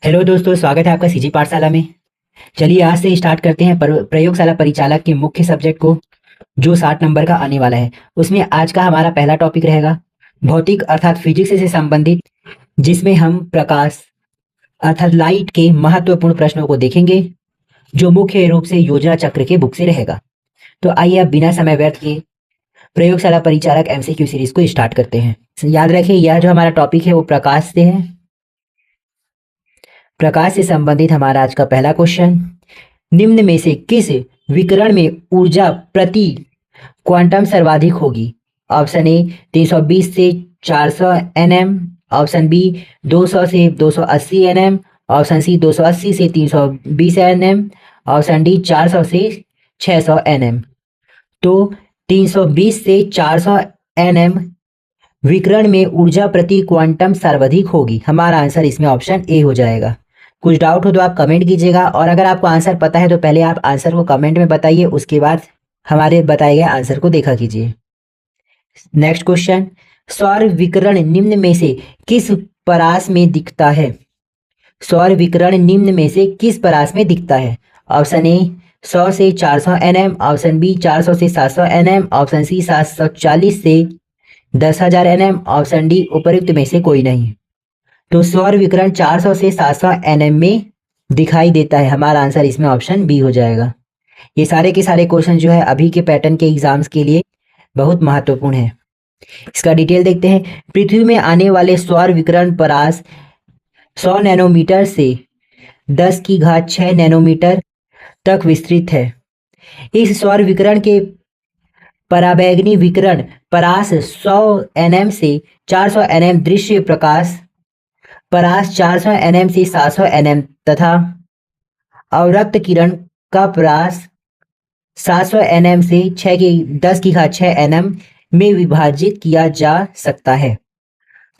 Hello दोस्तों, स्वागत है आपका सीजी पाठशाला में। चलिए आज से स्टार्ट करते हैं प्रयोगशाला परिचालक के मुख्य सब्जेक्ट को, जो 60 नंबर का आने वाला है। उसमें आज का हमारा पहला टॉपिक रहेगा भौतिक अर्थात फिजिक्स से संबंधित, जिसमें हम प्रकाश अर्थात लाइट के महत्वपूर्ण प्रश्नों को देखेंगे, जो मुख्य रूप से योजना चक्र के बुक से रहेगा। तो आइए अब बिना समय व्यर्थ किए प्रयोगशाला परिचालक एमसीक्यू सीरीज को स्टार्ट करते हैं। याद रखिए, यह जो हमारा टॉपिक है वो प्रकाश से है। प्रकाश से संबंधित हमारा आज का पहला क्वेश्चन, निम्न में से किस विकिरण में ऊर्जा प्रति क्वांटम सर्वाधिक होगी? ऑप्शन ए 320 से 400 एनएम, ऑप्शन बी 200 से 280 एनएम, ऑप्शन सी 280 से 320 एनएम, ऑप्शन डी 400 से 600 एनएम। तो 320 से 400 एनएम विकिरण में ऊर्जा प्रति क्वांटम सर्वाधिक होगी। हमारा आंसर इसमें ऑप्शन ए हो जाएगा। कुछ डाउट हो तो आप कमेंट कीजिएगा, और अगर आपको आंसर पता है तो पहले आप आंसर को कमेंट में बताइए, उसके बाद हमारे बताए गए आंसर को देखा कीजिए। नेक्स्ट क्वेश्चन, सौर विकिरण निम्न में से किस परास में दिखता है? सौर विकिरण निम्न में से किस परास में दिखता है? ऑप्शन ए 100 से 400 एनएम, ऑप्शन बी 400 से 700 एनएम, ऑप्शन सी 740 से 10,000 एनएम, ऑप्शन डी उपयुक्त में से कोई नहीं। तो सौर विकिरण 400 से 700 एनएम में दिखाई देता है। हमारा आंसर इसमें ऑप्शन बी हो जाएगा। ये सारे के सारे क्वेश्चन जो है अभी के पैटर्न के एग्जाम्स के लिए बहुत महत्वपूर्ण है। इसका डिटेल देखते हैं। पृथ्वी में आने वाले सौर विकिरण परास 100 नैनोमीटर से 10⁻6 नैनोमीटर तक विस्तृत है। इस सौर विकिरण के पराबैंगनी विकिरण परास 100 एनएम से 400 एनएम, दृश्य प्रकाश परास 400 एनएम से 700 एनएम तथा अवरक्त किरण का परास 700 एनएम से 10�6 एनएम में विभाजित किया जा सकता है।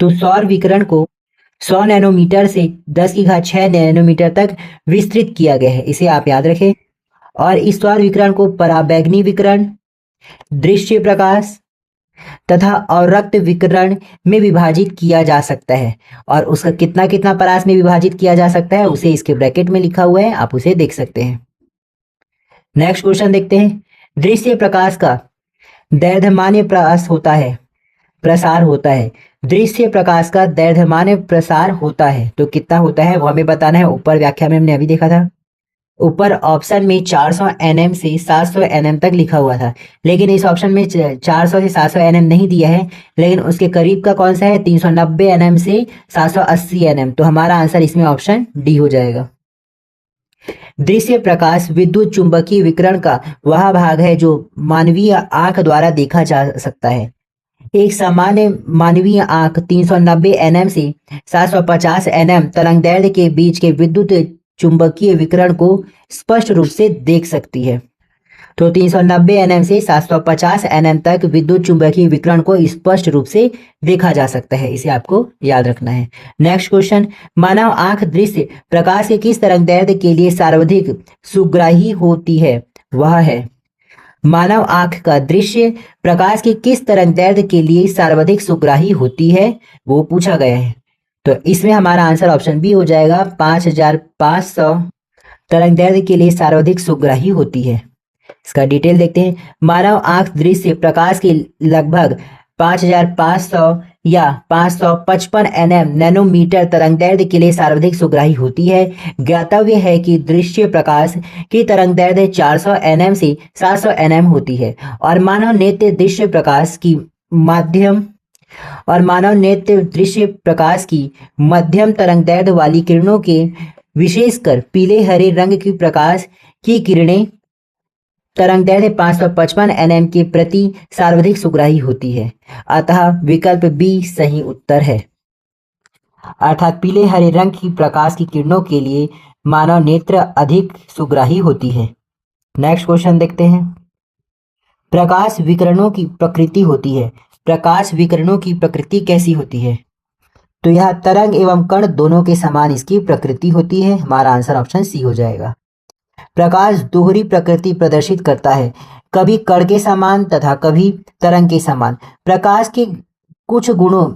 तो सौर विकिरण को 100 नैनोमीटर से 10�6 नैनोमीटर तक विस्तृत किया गया है, इसे आप याद रखें। और इस सौर विकिरण को पराबैंगनी विकिरण, दृश्य प्रकाश तथा अवरक्त विकिरण में विभाजित किया जा सकता है। और उसका कितना कितना परास में विभाजित किया जा सकता है उसे इसके ब्रैकेट में लिखा हुआ है, आप उसे देख सकते हैं। नेक्स्ट क्वेश्चन देखते हैं। दृश्य प्रकाश का दैर्घ्यमान्य प्रसार होता है। दृश्य प्रकाश का दैर्घ्यमान्य प्रसार होता है तो कितना होता है वो हमें बताना है। ऊपर व्याख्या में हमने अभी देखा था, ऊपर ऑप्शन में 400 एनएम से 700 एनएम तक लिखा हुआ था, लेकिन इस ऑप्शन में 400 से 700 एनएम नहीं दिया है, लेकिन उसके करीब का कौन सा है? 390 एनएम से 780 एनएम। तो हमारा आंसर इसमें ऑप्शन डी हो जाएगा। दृश्य प्रकाश विद्युत चुंबकीय विकिरण का वह भाग है जो मानवीय आंख द्वारा देखा जा सकता है। एक सामान्य मानवीय आंख 390 एनएम से 750 एनएम तरंगदैर्घ्य के बीच के विद्युत चुंबकीय विकिरण को स्पष्ट रूप से देख सकती है। तो 390 एनएम से 750 एनएम तक विद्युत चुंबकीय विकिरण को स्पष्ट रूप से देखा जा सकता है, इसे आपको याद रखना है। नेक्स्ट क्वेश्चन, मानव आंख दृश्य प्रकाश के किस तरंगदैर्घ्य के लिए सर्वाधिक सुग्राही होती है? वह है, मानव आंख का दृश्य प्रकाश के किस तरंगदैर्घ्य के लिए सर्वाधिक सुग्राही होती है, वो पूछा गया है। तो इसमें हमारा आंसर ऑप्शन बी हो जाएगा। 5500 तरंगदैर्घ्य के लिए सर्वाधिक सुग्राही होती है। इसका डिटेल देखते हैं। मानव आंख दृश्य प्रकाश के लगभग 5500 या 555 एनएम नैनोमीटर तरंगदैर्घ्य के लिए सर्वाधिक सुग्राही होती है। ज्ञातव्य है कि दृश्य प्रकाश की तरंगदैर्घ्य 400 एनएम से 700 एनएम होती है, और मानव नेत्र दृश्य प्रकाश की मध्यम तरंगदैर्घ्य वाली किरणों के, विशेषकर पीले हरे रंग की प्रकाश की किरणें तरंगदैर्घ्य 555 एनएम के प्रति सर्वाधिक सुग्राही होती है। अतः विकल्प बी सही उत्तर है, अर्थात पीले हरे रंग की प्रकाश की किरणों के लिए मानव नेत्र अधिक सुग्राही होती है। नेक्स्ट क्वेश्चन देखते हैं। प्रकाश विकिरणों की प्रकृति होती है। प्रकाश विकिरणों की प्रकृति कैसी होती है? तो यह तरंग एवं कण दोनों के समान इसकी प्रकृति होती है। हमारा आंसर ऑप्शन सी हो जाएगा। प्रकाश दोहरी प्रकृति प्रदर्शित करता है, कभी कण के समान तथा कभी तरंग के समान। प्रकाश के कुछ गुणों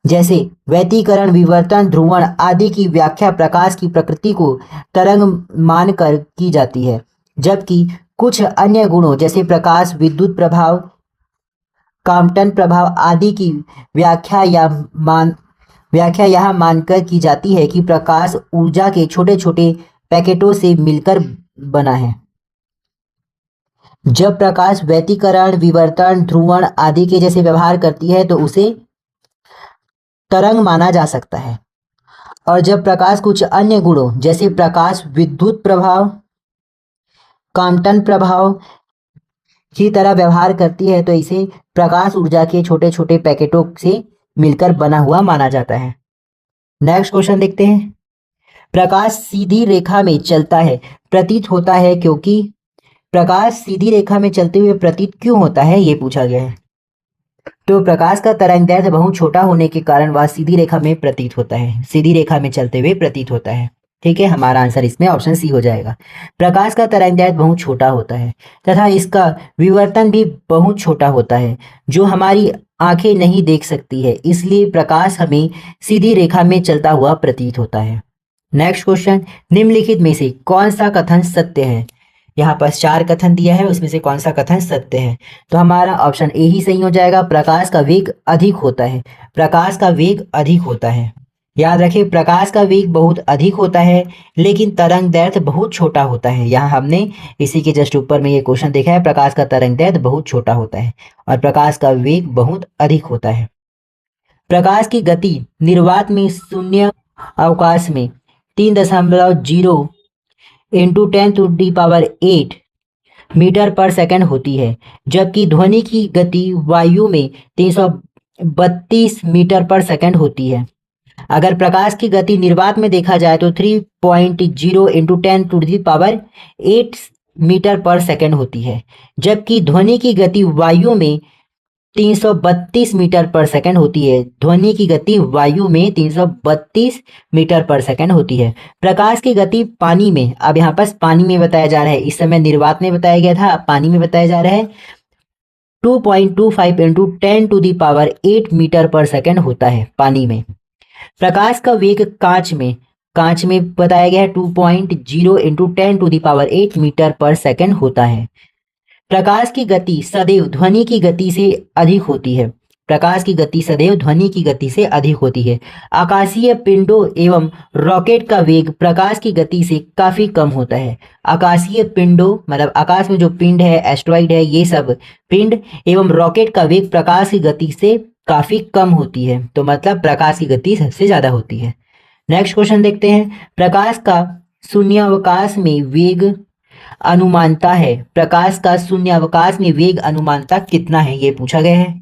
जैसे व्यतिकरण, विवर्तन, ध्रुवण आदि की व्याख्या प्रकाश की प्रकृति को तरंग मानकर की जाती है, जबकि कुछ अन्य गुणों जैसे प्रकाश, विद्युत प्रभाव, काम्पटन प्रभाव आदि की व्याख्या यह मानकर की जाती है कि प्रकाश ऊर्जा के छोटे छोटे पैकेटों से मिलकर बना है। जब प्रकाश व्यतिकरण, विवर्तन, ध्रुवण आदि के जैसे व्यवहार करती है तो उसे तरंग माना जा सकता है, और जब प्रकाश कुछ अन्य गुणों जैसे प्रकाश, विद्युत प्रभाव, काम्पटन प्रभाव की तरह व्यवहार करती है तो इसे प्रकाश ऊर्जा के छोटे छोटे पैकेटों से मिलकर बना हुआ माना जाता है। नेक्स्ट क्वेश्चन देखते हैं। प्रकाश सीधी रेखा में चलता है प्रतीत होता है क्योंकि प्रकाश सीधी रेखा में चलते हुए प्रतीत क्यों होता है, ये पूछा गया है। तो प्रकाश का तरंगदैर्घ्य बहुत छोटा होने के कारण वह सीधी रेखा में प्रतीत होता है, सीधी रेखा में चलते हुए प्रतीत होता है। ठीक है, हमारा आंसर इसमें ऑप्शन सी हो जाएगा। प्रकाश का तरंगदैर्घ्य बहुत छोटा होता है तथा इसका विवर्तन भी बहुत छोटा होता है, जो हमारी आंखें नहीं देख सकती है, इसलिए प्रकाश हमें सीधी रेखा में चलता हुआ प्रतीत होता है। नेक्स्ट क्वेश्चन, निम्नलिखित में से कौन सा कथन सत्य है? यहाँ पर 4 कथन दिया है, उसमें से कौन सा कथन सत्य है? तो हमारा ऑप्शन ए ही सही हो जाएगा। प्रकाश का वेग अधिक होता है, प्रकाश का वेग अधिक होता है। याद रखिए, प्रकाश का वेग बहुत अधिक होता है लेकिन तरंगदैर्घ्य बहुत छोटा होता है। यहाँ हमने इसी के जस्ट ऊपर में ये क्वेश्चन देखा है, प्रकाश का तरंगदैर्घ्य बहुत छोटा होता है और प्रकाश का वेग बहुत अधिक होता है। प्रकाश की गति निर्वात में शून्य अवकाश में 3.0 इंटू 10⁸ मीटर पर सेकंड होती है, जबकि ध्वनि की गति वायु में 332 मीटर पर सेकंड होती है। अगर प्रकाश की गति निर्वात में देखा जाए तो 3.0 इंटू 10⁸ मीटर पर सेकंड होती है, जबकि ध्वनि की गति वायु में 332 मीटर पर सेकंड होती है। ध्वनि की गति वायु में 332 मीटर पर सेकंड होती है। प्रकाश की गति पानी में, अब यहाँ पर पानी में बताया जा रहा है, इस समय निर्वात में बताया गया था, अब पानी में बताया जा रहा है, 2.25 इंटू 10⁸ मीटर पर सेकंड होता है पानी में। प्रकाश का वेग कांच में बताया गया है 2.0 इंटू 10⁸ मीटर पर सेकंड होता है। प्रकाश की गति सदैव ध्वनि की गति से अधिक होती है, प्रकाश की गति सदैव ध्वनि की गति से अधिक होती है। आकाशीय पिंडों एवं रॉकेट का वेग प्रकाश की गति से काफी कम होता है। आकाशीय पिंडों मतलब आकाश में जो पिंड है, एस्ट्रॉइड है, ये सब पिंड एवं रॉकेट का वेग प्रकाश की गति से काफी कम होती है, तो मतलब प्रकाश की गति सबसे ज्यादा होती है। नेक्स्ट क्वेश्चन देखते हैं। प्रकाश का शून्यावकाश में वेग अनुमानता है, प्रकाश का शून्यावकाश में वेग अनुमानता कितना है, ये पूछा गया है।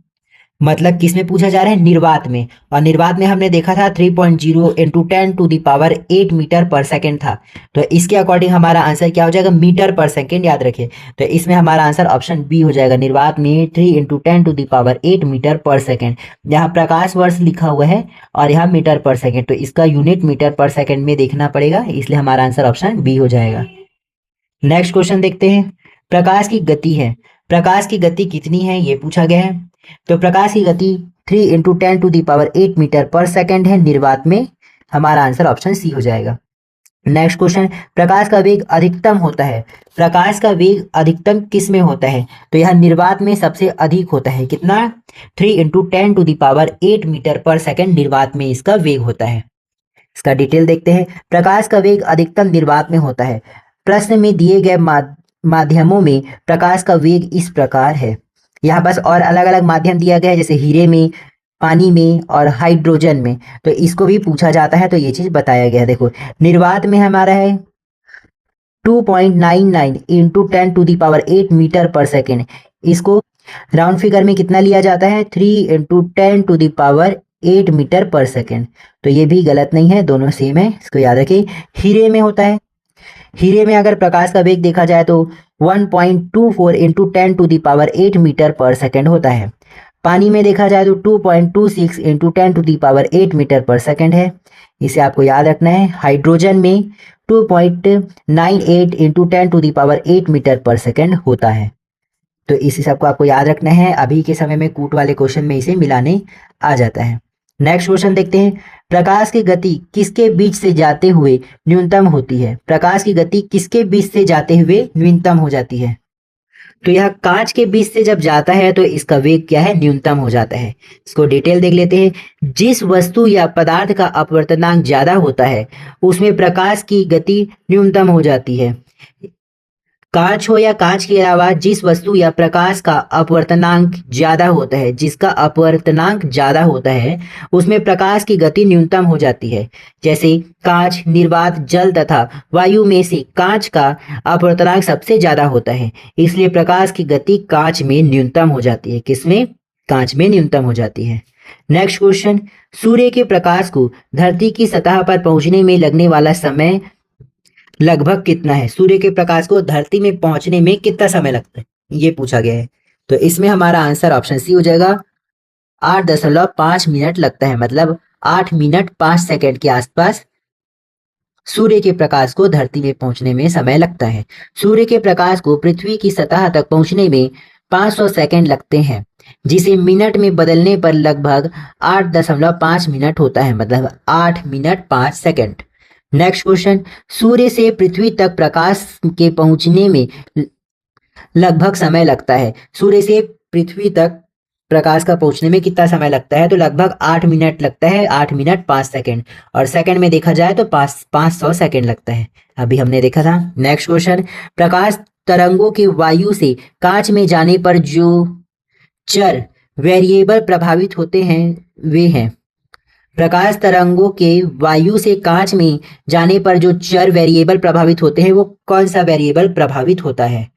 मतलब किसमें पूछा जा रहा है? निर्वात में, और निर्वात में हमने देखा था 3.0 इंटू 10⁸ मीटर पर सेकेंड था, तो इसके अकॉर्डिंग हमारा आंसर क्या हो जाएगा? मीटर पर सेकेंड, याद रखिए। तो इसमें हमारा आंसर ऑप्शन बी हो जाएगा, निर्वात में 3 इंटू 10⁸ मीटर पर सेकेंड। यहाँ प्रकाश वर्ष लिखा हुआ है और यहाँ मीटर पर सेकेंड, तो इसका यूनिट मीटर पर सेकेंड में देखना पड़ेगा, इसलिए हमारा आंसर ऑप्शन बी हो जाएगा। नेक्स्ट क्वेश्चन देखते हैं। प्रकाश की गति है, प्रकाश की गति कितनी है, ये पूछा गया है। तो प्रकाश की गति 3 इंटू 10⁸ मीटर पर सेकेंड है निर्वात में, हमारा आंसर ऑप्शन सी हो जाएगा। नेक्स्ट क्वेश्चन, प्रकाश का वेग अधिकतम होता है, प्रकाश का वेग अधिकतम किस में होता है? तो यह निर्वात में सबसे अधिक होता है, कितना? 3 इंटू 10⁸ मीटर पर सेकेंड निर्वात में इसका वेग होता है। इसका डिटेल देखते हैं। प्रकाश का वेग अधिकतम निर्वात में होता है। प्रश्न में दिए गए माध्यमों में प्रकाश का वेग इस प्रकार है। यहाँ बस और अलग अलग माध्यम दिया गया है, जैसे हीरे में, पानी में और हाइड्रोजन में, तो इसको भी पूछा जाता है, तो ये चीज बताया गया है। देखो निर्वात में हमारा है 2.99 इंटू 10⁸ मीटर पर सेकेंड, इसको राउंड फिगर में कितना लिया जाता है? 3 इंटू 10⁸ मीटर पर सेकेंड, तो ये भी गलत नहीं है, दोनों सेम है, इसको याद रखिए। हीरे में होता है, हीरे में अगर प्रकाश का वेग देखा जाए तो 1.24 इंटू 10⁸ मीटर पर सेकेंड होता है। पानी में देखा जाए तो 2.26 इंटू 10⁸ मीटर पर सेकेंड है, इसे आपको याद रखना है। हाइड्रोजन में 2.98 इंटू 10⁸ मीटर पर सेकेंड होता है, तो इस हिसाब को आपको याद रखना है। अभी के समय में कूट वाले क्वेश्चन में इसे मिलाने आ जाता है। नेक्स्ट क्वेश्चन देखते हैं, प्रकाश की गति किसके बीच से जाते हुए न्यूनतम होती है? प्रकाश की गति किसके बीच से जाते हुए न्यूनतम हो जाती है? तो यह कांच के बीच से जब जाता है तो इसका वेग क्या है? न्यूनतम हो जाता है। इसको डिटेल देख लेते हैं। जिस वस्तु या पदार्थ का अपवर्तनांक ज्यादा होता है उसमें प्रकाश की गति न्यूनतम हो जाती है। कांच हो या कांच के अलावा जिस वस्तु या प्रकाश का अपवर्तनांक ज्यादा होता है, जिसका अपवर्तनांक ज्यादा होता है उसमें प्रकाश की गति न्यूनतम हो जाती है। जैसे कांच, निर्वात, जल तथा वायु में से कांच का अपवर्तनांक सबसे ज्यादा होता है, इसलिए प्रकाश की गति कांच में न्यूनतम हो जाती है। किसमें? कांच में न्यूनतम हो जाती है। नेक्स्ट क्वेश्चन, सूर्य के प्रकाश को धरती की सतह पर पहुंचने में लगने वाला समय लगभग कितना है? सूर्य के प्रकाश को धरती में पहुंचने में कितना समय लगता है, ये पूछा गया है। तो इसमें हमारा आंसर ऑप्शन सी हो जाएगा, 8.5 मिनट लगता है। मतलब 8 मिनट 5 सेकंड के आसपास सूर्य के प्रकाश को धरती में पहुंचने में समय लगता है। सूर्य के प्रकाश को पृथ्वी की सतह तक पहुंचने में 500 सेकंड लगते हैं, जिसे मिनट में बदलने पर लगभग 8.5 मिनट होता है। मतलब 8 मिनट 5 सेकंड। नेक्स्ट क्वेश्चन, सूर्य से पृथ्वी तक प्रकाश के पहुंचने में लगभग समय लगता है। सूर्य से पृथ्वी तक प्रकाश का पहुंचने में कितना समय लगता है? तो लगभग 8 मिनट लगता है, 8 मिनट 5 सेकंड। और सेकंड में देखा जाए तो 500 सेकंड लगता है, अभी हमने देखा था। नेक्स्ट क्वेश्चन, प्रकाश तरंगों के वायु से कांच में जाने पर जो चर वेरिएबल प्रभावित होते हैं वे हैं। प्रकाश तरंगों के वायु से कांच में जाने पर जो चर वेरिएबल प्रभावित होते हैं वो कौन सा वेरिएबल प्रभावित होता है?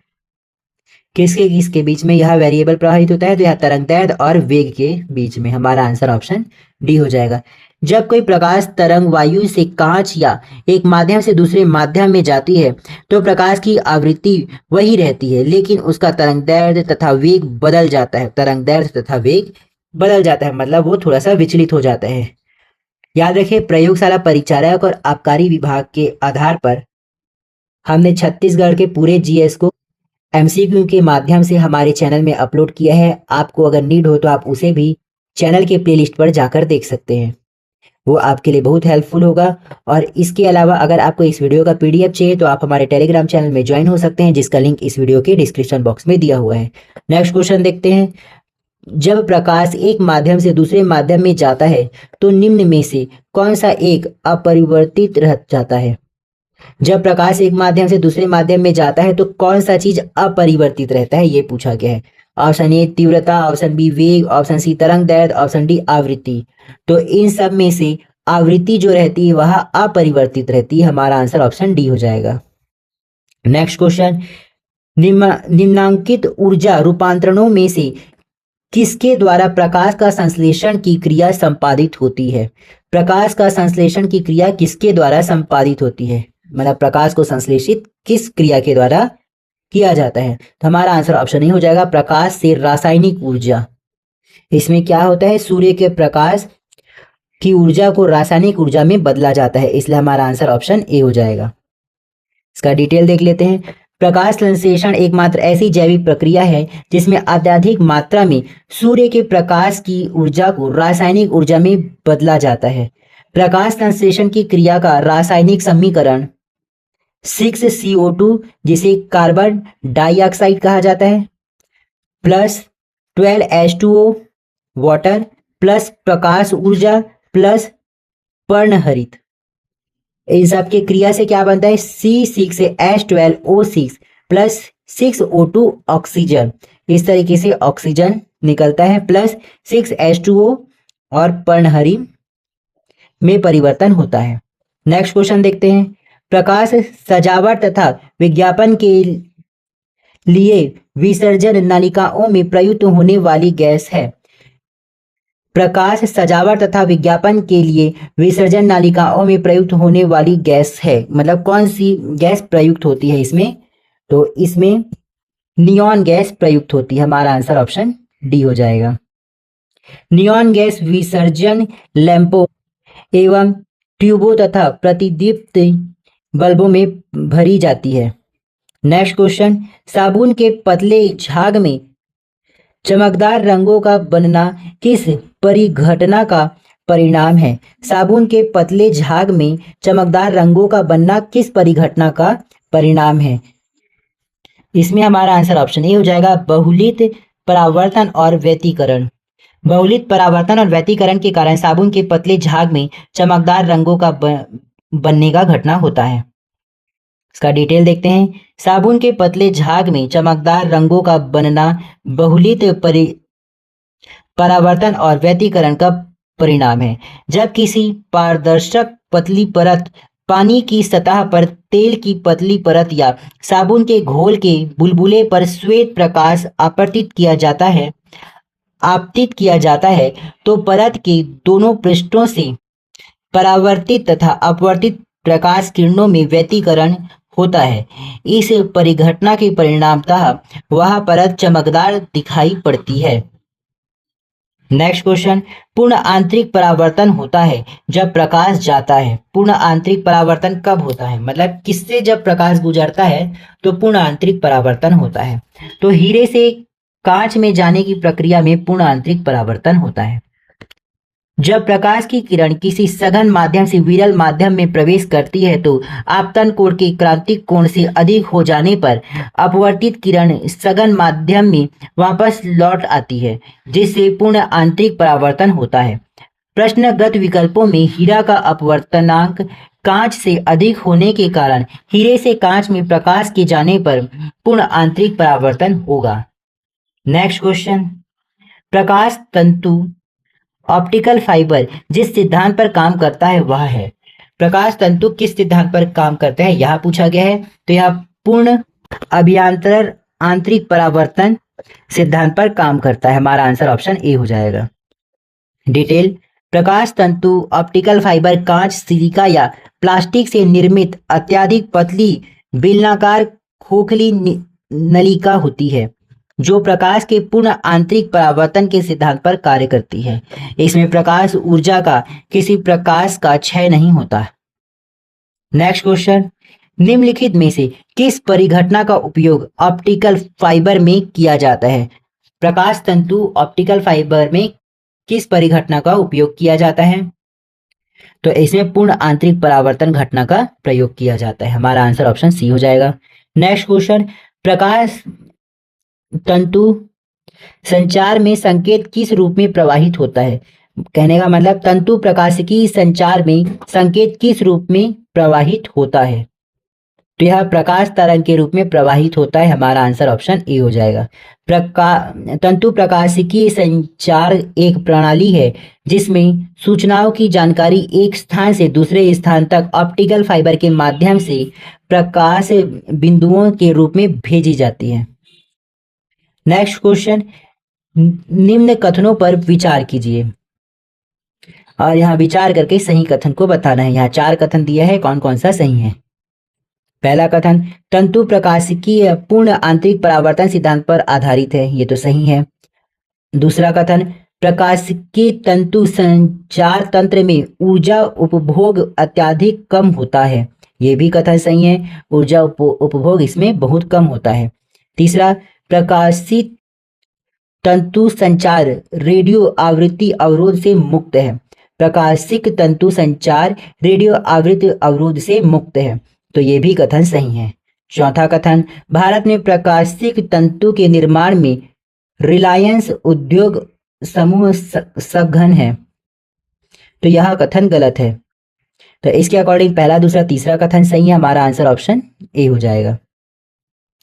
किसके किसके बीच में यह वेरिएबल प्रभावित होता है? तो यह तरंगदैर्घ्य और वेग के बीच में। हमारा आंसर ऑप्शन डी हो जाएगा। जब कोई प्रकाश तरंग वायु से कांच या एक माध्यम से दूसरे माध्यम में जाती है तो प्रकाश की आवृत्ति वही रहती है, लेकिन उसका तरंगदैर्घ्य तथा वेग बदल जाता है। तरंगदैर्घ्य तथा वेग बदल जाता है, मतलब वो थोड़ा सा विचलित हो जाता है। याद रखें, प्रयोगशाला परिचालक और आबकारी विभाग के आधार पर हमने छत्तीसगढ़ के पूरे जीएस को एमसीक्यू के माध्यम से हमारे चैनल में अपलोड किया है। आपको अगर नीड हो तो आप उसे भी चैनल के प्लेलिस्ट पर जाकर देख सकते हैं, वो आपके लिए बहुत हेल्पफुल होगा। और इसके अलावा अगर आपको इस वीडियो का पीडीएफ चाहिए तो आप हमारे टेलीग्राम चैनल में ज्वाइन हो सकते हैं, जिसका लिंक इस वीडियो के डिस्क्रिप्शन बॉक्स में दिया हुआ है। नेक्स्ट क्वेश्चन देखते हैं, जब प्रकाश एक माध्यम से दूसरे माध्यम में जाता है तो निम्न में से कौन सा एक अपरिवर्तित रह जाता है? जब प्रकाश एक माध्यम से दूसरे माध्यम में जाता है तो कौन सा चीज अपरिवर्तित रहता है, ये पूछा गया है। ऑप्शन ए तीव्रता, ऑप्शन बी वेग, ऑप्शन सी तरंगदैर्घ्य, ऑप्शन डी आवृत्ति। तो इन सब में से आवृत्ति जो रहती है वह अपरिवर्तित रहती है। हमारा आंसर ऑप्शन डी हो जाएगा। नेक्स्ट क्वेश्चन, निम्नांकित ऊर्जा रूपांतरणों में से किसके द्वारा प्रकाश का संश्लेषण की क्रिया संपादित होती है? प्रकाश का संश्लेषण की क्रिया किसके द्वारा संपादित होती है? मतलब प्रकाश को संश्लेषित किस क्रिया के द्वारा किया जाता है? तो हमारा आंसर ऑप्शन ही हो जाएगा, प्रकाश से रासायनिक ऊर्जा। इसमें क्या होता है, सूर्य के प्रकाश की ऊर्जा को रासायनिक ऊर्जा में बदला जाता है, इसलिए हमारा आंसर ऑप्शन ए हो जाएगा। इसका डिटेल देख लेते हैं। प्रकाश संश्लेषण एकमात्र ऐसी जैविक प्रक्रिया है जिसमें अत्यधिक मात्रा में सूर्य के प्रकाश की ऊर्जा को रासायनिक ऊर्जा में बदला जाता है। प्रकाश संश्लेषण की क्रिया का रासायनिक समीकरण 6CO2, जिसे कार्बन डाइऑक्साइड कहा जाता है, प्लस 12H2O वाटर, प्लस प्रकाश ऊर्जा, प्लस पर्णहरित। इन सब की क्रिया से क्या बनता है, C6H12O6 प्लस 6O2 ऑक्सीजन। इस तरीके से ऑक्सीजन निकलता है, प्लस 6H2O और पर्णहरि में परिवर्तन होता है। नेक्स्ट क्वेश्चन देखते हैं, प्रकाश सजावट तथा विज्ञापन के लिए विसर्जन नलिकाओं में प्रयुक्त होने वाली गैस है। प्रकाश सजावट तथा विज्ञापन के लिए विसर्जन नालिकाओं में प्रयुक्त होने वाली गैस है। मतलब कौन सी गैस प्रयुक्त होती है इसमें? तो इसमें नियॉन गैस प्रयुक्त होती है। हमारा आंसर ऑप्शन डी हो जाएगा। नियॉन गैस विसर्जन लैंपों एवं ट्यूबों तथा प्रतिदीप्त बल्बों में भरी जाती है। नेक्स्ट क्वेश्चन, साबुन के पतले झाग में चमकदार रंगों का बनना किस परिघटना का परिणाम है। साबुन के पतले झाग में चमकदार रंगों का बनना किस परिघटना का परिणाम है? इसमें हमारा आंसर ऑप्शन ए हो जाएगा, बहुलित परावर्तन और व्यतिकरण। बहुलित परावर्तन और व्यतिकरण के कारण साबुन के पतले झाग में चमकदार रंगों का बनने का घटना होता है। इसका डिटेल देखते हैं। साबुन के पतले झाग में चमकदार रंगों का बनना बहुलित परावर्तन और व्यतिकरण का परिणाम है। जब किसी पारदर्शक पतली परत पानी की सतह पर तेल की पतली परत या साबुन के घोल के बुलबुले पर श्वेत प्रकाश आपतित किया जाता है तो परत के दोनों पृष्ठों से परावर्तित तथा अपवर्तित प्रकाश किरणों में व्यतिकरण होता है। इस परिघटना के परिणामतः वह परत चमकदार दिखाई पड़ती है। नेक्स्ट क्वेश्चन, पूर्ण आंतरिक परावर्तन होता है जब प्रकाश जाता है। पूर्ण आंतरिक परावर्तन कब होता है, मतलब किससे जब प्रकाश गुजरता है तो पूर्ण आंतरिक परावर्तन होता है। तो हीरे से कांच में जाने की प्रक्रिया में पूर्ण आंतरिक परावर्तन होता है। जब प्रकाश की किरण किसी सघन माध्यम से विरल माध्यम में प्रवेश करती है तो आपतन कोण के क्रांतिक कोण से अधिक हो जाने पर अपवर्तित किरण सघन माध्यम में वापस लौट आती है, जिससे पूर्ण आंतरिक परावर्तन होता है। प्रश्नगत विकल्पों में हीरा का अपवर्तनांक कांच से अधिक होने के कारण हीरे से कांच में प्रकाश के जाने पर पूर्ण आंतरिक परावर्तन होगा। नेक्स्ट क्वेश्चन, प्रकाश तंतु ऑप्टिकल फाइबर जिस सिद्धांत पर काम करता है वह है। प्रकाश तंतु किस सिद्धांत पर काम करते हैं यह पूछा गया है। तो यह पूर्ण अभियांतर आंतरिक परावर्तन सिद्धांत पर काम करता है। हमारा आंसर ऑप्शन ए हो जाएगा। डिटेल, प्रकाश तंतु ऑप्टिकल फाइबर कांच, सिलिका या प्लास्टिक से निर्मित अत्यधिक पतली बेलनाकार खोखली नलिका होती है जो प्रकाश के पूर्ण आंतरिक परावर्तन के सिद्धांत पर कार्य करती है। इसमें प्रकाश ऊर्जा का किसी प्रकाश का क्षय नहीं होता। नेक्स्ट क्वेश्चन, निम्नलिखित में से किस परिघटना का उपयोग ऑप्टिकल फाइबर में किया जाता है? प्रकाश तंतु ऑप्टिकल फाइबर में किस परिघटना का उपयोग किया जाता है? तो इसमें पूर्ण आंतरिक परावर्तन घटना का प्रयोग किया जाता है। हमारा आंसर ऑप्शन सी हो जाएगा। नेक्स्ट क्वेश्चन, प्रकाश तंतु संचार में संकेत किस रूप में प्रवाहित होता है? कहने का मतलब तंतु प्रकाशिकी संचार में संकेत किस रूप में प्रवाहित होता है? तो यह प्रकाश तरंग के रूप में प्रवाहित होता है। हमारा आंसर ऑप्शन ए हो जाएगा। तंतु प्रकाशिकी संचार एक प्रणाली है जिसमें सूचनाओं की जानकारी एक स्थान से दूसरे स्थान तक ऑप्टिकल फाइबर के माध्यम से प्रकाश बिंदुओं के रूप में भेजी जाती है। नेक्स्ट क्वेश्चन, निम्न कथनों पर विचार कीजिए और यहाँ विचार करके सही कथन को बताना है। यहाँ 4 कथन दिया है, कौन कौन सा सही है। पहला कथन, तंतु प्रकाशिकी पूर्ण आंतरिक परावर्तन सिद्धांत पर आधारित है, ये तो सही है। दूसरा कथन, प्रकाशिकी तंतु संचार तंत्र में ऊर्जा उपभोग अत्यधिक कम होता है, ये भी कथन सही है। ऊर्जा उपभोग इसमें बहुत कम होता है। तीसरा, प्रकाशित तंतु संचार रेडियो आवृत्ति अवरोध से मुक्त है। प्रकाशिक तंतु संचार रेडियो आवृत्ति अवरोध से मुक्त है, तो ये भी कथन सही है। चौथा कथन, भारत में प्रकाशिक तंतु के निर्माण में रिलायंस उद्योग समूह सघन है, तो यह कथन गलत है। तो इसके अकॉर्डिंग पहला, दूसरा, तीसरा कथन सही है। हमारा आंसर ऑप्शन ए हो जाएगा।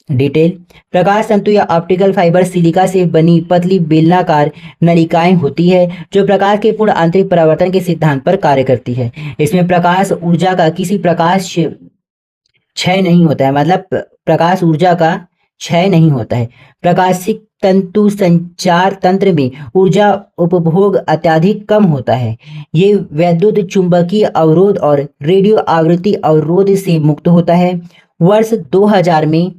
डिटेल, प्रकाश तंतु या ऑप्टिकल फाइबर सिलिका से बनी पतली बेलनाकार नलिकाएं होती है जो प्रकाश के पूर्ण आंतरिक परावर्तन के सिद्धांत पर कार्य करती है। इसमें प्रकाश ऊर्जा का किसी प्रकाश क्षय नहीं होता है, मतलब प्रकाश ऊर्जा का क्षय नहीं होता है। प्रकाशिक तंतु संचार तंत्र में ऊर्जा उपभोग अत्यधिक कम होता है। ये वैद्युत चुंबकीय अवरोध और रेडियो आवृत्ति अवरोध से मुक्त होता है। वर्ष 2000 में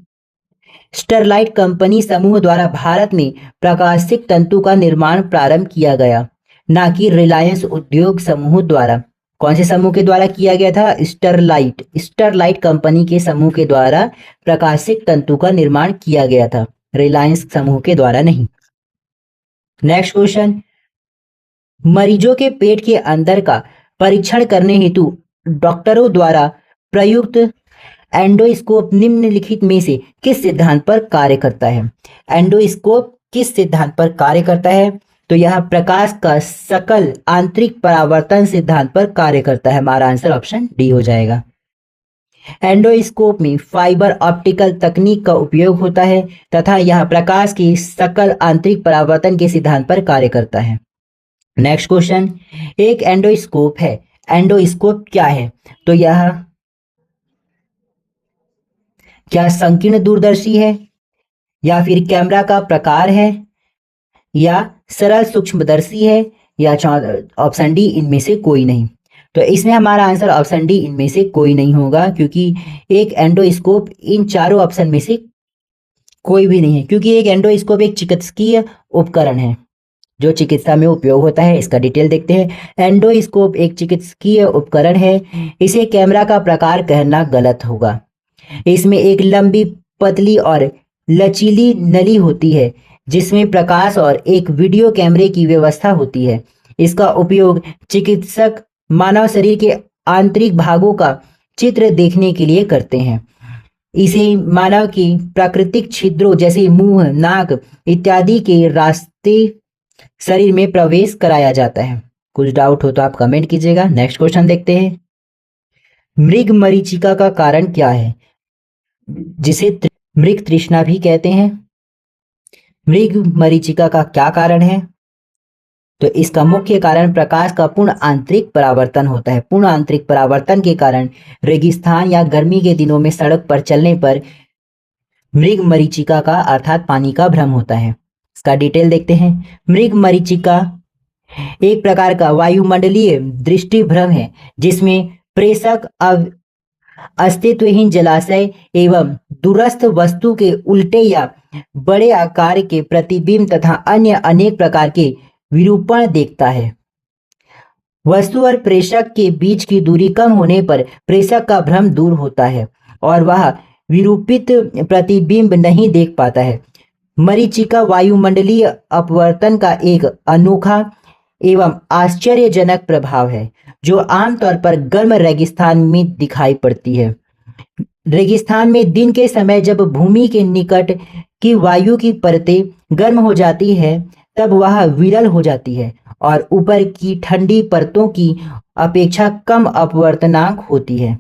स्टरलाइट कंपनी समूह द्वारा भारत में प्रकाशिक तंतु का निर्माण प्रारंभ किया गया, ना कि रिलायंस उद्योग समूह द्वारा। कौन से समूह के द्वारा किया गया था? स्टरलाइट कंपनी के समूह के द्वारा प्रकाशिक तंतु का निर्माण किया गया था, रिलायंस समूह के द्वारा नहीं। नेक्स्ट क्वेश्चन, मरीजों के पेट के अंदर का परीक्षण करने हेतु डॉक्टरों द्वारा प्रयुक्त एंडोस्कोप निम्नलिखित में से किस सिद्धांत पर कार्य करता है? एंडोस्कोप किस सिद्धांत पर कार्य करता है? तो यह प्रकाश का सकल आंतरिक परावर्तन सिद्धांत पर कार्य करता है। हमारा आंसर ऑप्शन डी हो जाएगा। एंडोस्कोप में फाइबर ऑप्टिकल तकनीक का उपयोग होता है तथा यह प्रकाश की सकल आंतरिक परावर्तन के सिद्धांत पर कार्य करता है। नेक्स्ट क्वेश्चन, एक एंडोस्कोप है। एंडोस्कोप क्या है? तो यह क्या संकीर्ण दूरदर्शी है, या फिर कैमरा का प्रकार है, या सरल सूक्ष्मदर्शी है, या ऑप्शन डी इनमें से कोई नहीं? तो इसमें हमारा आंसर ऑप्शन डी इनमें से कोई नहीं होगा, क्योंकि एक एंडोस्कोप इन चारों ऑप्शन में से कोई भी नहीं है, क्योंकि एक एंडोस्कोप एक चिकित्सकीय उपकरण है जो चिकित्सा में उपयोग होता है। इसका डिटेल देखते हैं। एंडोस्कोप एक चिकित्सकीय उपकरण है। इसे कैमरा का प्रकार कहना गलत होगा। इसमें एक लंबी, पतली और लचीली नली होती है जिसमें प्रकाश और एक वीडियो कैमरे की व्यवस्था होती है। इसका उपयोग चिकित्सक मानव शरीर के आंतरिक भागों का चित्र देखने के लिए करते हैं। इसे मानव की प्राकृतिक छिद्रों जैसे मुंह, नाक इत्यादि के रास्ते शरीर में प्रवेश कराया जाता है। कुछ डाउट हो तो आप कमेंट कीजिएगा। नेक्स्ट क्वेश्चन देखते हैं। मृग मरीचिका का कारण क्या है, जिसे मृग तृष्णा भी कहते हैं? मृग मरीचिका का क्या कारण है? तो इसका मुख्य कारण प्रकाश का पूर्ण आंतरिक परावर्तन होता है। पूर्ण आंतरिक परावर्तन के कारण रेगिस्तान या गर्मी के दिनों में सड़क पर चलने पर मृग मरीचिका का अर्थात पानी का भ्रम होता है। इसका डिटेल देखते हैं। मृग मरीचिका एक प्रकार का वायुमंडलीय दृष्टि भ्रम है जिसमें प्रेषक अस्तित्वहीन जलाशय एवं दूरस्थ वस्तु के उल्टे या बड़े आकार के प्रतिबिंब तथा अन्य अनेक प्रकार के विरूपण देखता है। वस्तु और प्रेषक के बीच की दूरी कम होने पर प्रेषक का भ्रम दूर होता है और वह विरूपित प्रतिबिंब नहीं देख पाता है। मरीचिका वायुमंडलीय अपवर्तन का एक अनोखा एवं आश्चर्यजनक प्रभाव है जो आमतौर पर गर्म रेगिस्तान में दिखाई पड़ती है। रेगिस्तान में दिन के समय जब भूमि के निकट की वायु की परतें गर्म हो जाती है तब वह विरल हो जाती है और ऊपर की ठंडी परतों की अपेक्षा कम अपवर्तनांक होती है।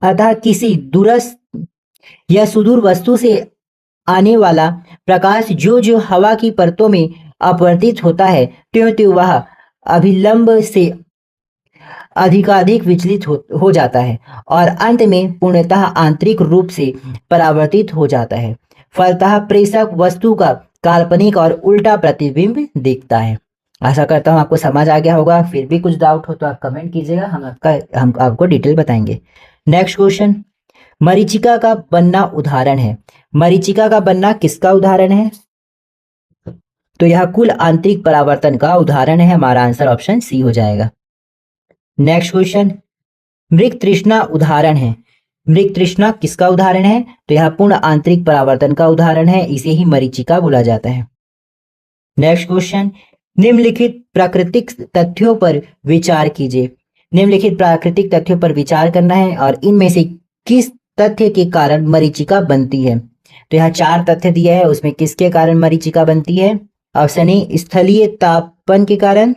अतः किसी दूरस्थ या सुदूर वस्तु से आने वाला प्रकाश जो जो हवा की परतों में अपवर्तित होता है त्यों त्यों वह अभिलंब से अधिकाधिक विचलित हो जाता है और अंत में पूर्णतः आंतरिक रूप से परावर्तित हो जाता है। फलतः प्रेषक वस्तु का काल्पनिक और उल्टा प्रतिबिंब देखता है। आशा करता हूँ आपको समझ आ गया होगा। फिर भी कुछ डाउट हो तो आप कमेंट कीजिएगा, हम आपको डिटेल बताएंगे। नेक्स्ट क्वेश्चन, मरीचिका का बनना उदाहरण है। मरीचिका का बनना किसका उदाहरण है? तो यह कुल आंतरिक परावर्तन का उदाहरण है। हमारा आंसर ऑप्शन सी हो जाएगा। नेक्स्ट क्वेश्चन, मृग तृष्णा उदाहरण है। मृग तृष्णा किसका उदाहरण है? तो यह पूर्ण आंतरिक परावर्तन का उदाहरण है। इसे ही मरीचिका बोला जाता है। नेक्स्ट क्वेश्चन, निम्नलिखित प्राकृतिक तथ्यों पर विचार कीजिए। निम्नलिखित प्राकृतिक तथ्यों पर विचार करना है और इनमें से किस तथ्य के कारण मरीचिका बनती है? तो यहाँ 4 तथ्य दिया है, उसमें किसके कारण मरीचिका बनती है? ऑप्शन ए स्थलीय तापन के कारण,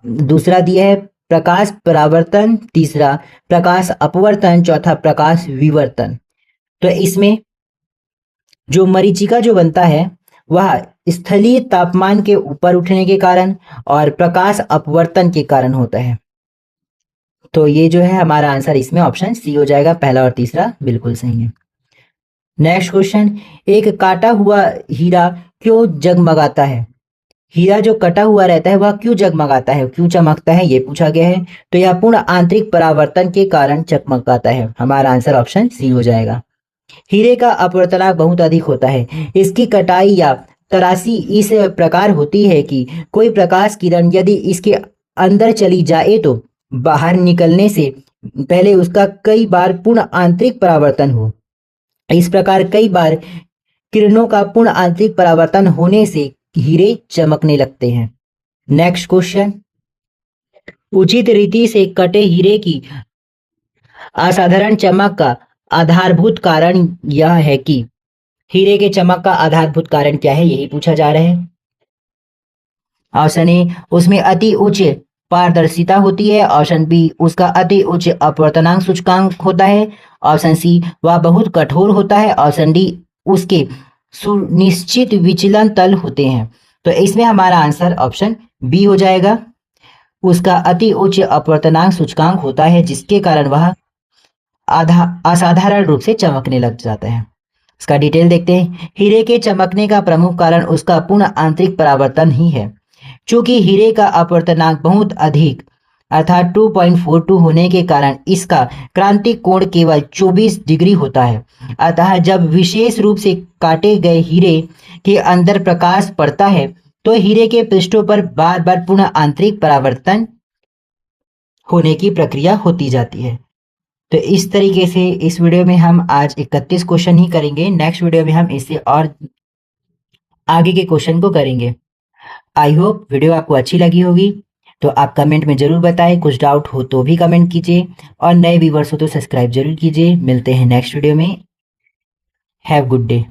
दूसरा दिया है प्रकाश परावर्तन, तीसरा प्रकाश अपवर्तन, चौथा प्रकाश विवर्तन। तो इसमें जो मरीचिका जो बनता है वह स्थलीय तापमान के ऊपर उठने के कारण और प्रकाश अपवर्तन के कारण होता है। तो ये जो है हमारा आंसर इसमें ऑप्शन सी हो जाएगा। पहला और तीसरा बिल्कुल सही है। नेक्स्ट क्वेश्चन, एक काटा हुआ हीरा क्यों जगमगाता है? हीरा जो कटा हुआ रहता है वह क्यों जगमगाता है, क्यों चमकता है, ये पूछा गया है। तो यह पूर्ण आंतरिक परावर्तन के कारण चमकाता है। हमारा आंसर ऑप्शन सी हो जाएगा। हीरे का अपवर्तनांक बहुत अधिक होता है। इसकी कटाई या तराशी इस प्रकार होती है कि कोई प्रकाश किरण यदि इसके अंदर चली जाए तो बाहर निकलने से पहले उसका कई बार पूर्ण आंतरिक परावर्तन हो। इस प्रकार कई बार किरणों का पूर्ण आंतरिक परावर्तन होने से हीरे चमकने लगते हैं। नेक्स्ट क्वेश्चन, उचित रीति से कटे हीरे की असाधारण चमक का आधारभूत कारण यह है कि, हीरे के चमक का आधारभूत कारण क्या है, यही पूछा जा रहा है। ऑप्शन ए, उसमें अति उच्च पारदर्शिता होती है। ऑप्शन बी, उसका अति उच्च अपवर्तनांक सूचकांक होता है। ऑप्शन सी, वह बहुत कठोर होता है। ऑप्शन डी, उसके सुनिश्चित विचलन तल होते हैं। तो इसमें हमारा आंसर ऑप्शन बी हो जाएगा। उसका अति उच्च अपवर्तनांक सूचकांक होता है, जिसके कारण वह असाधारण रूप से चमकने लग जाता है। इसका डिटेल देखते हैं। हीरे के चमकने का प्रमुख कारण उसका पूर्ण आंतरिक परावर्तन ही है। चूंकि हीरे का अपवर्तनांक बहुत अधिक अर्थात 2.42 होने के कारण इसका क्रांतिक कोण केवल 24 डिग्री होता है। अतः जब विशेष रूप से काटे गए हीरे के अंदर प्रकाश पड़ता है तो हीरे के पृष्ठों पर बार बार पूर्ण आंतरिक परावर्तन होने की प्रक्रिया होती जाती है। तो इस तरीके से इस वीडियो में हम आज 31 क्वेश्चन ही करेंगे। नेक्स्ट वीडियो में हम इससे और आगे के क्वेश्चन को करेंगे। आई होप वीडियो आपको अच्छी लगी होगी। तो आप कमेंट में जरूर बताएं, कुछ डाउट हो तो भी कमेंट कीजिए और नए व्यूवर्स हो तो सब्सक्राइब जरूर कीजिए। मिलते हैं नेक्स्ट वीडियो में। Have good day.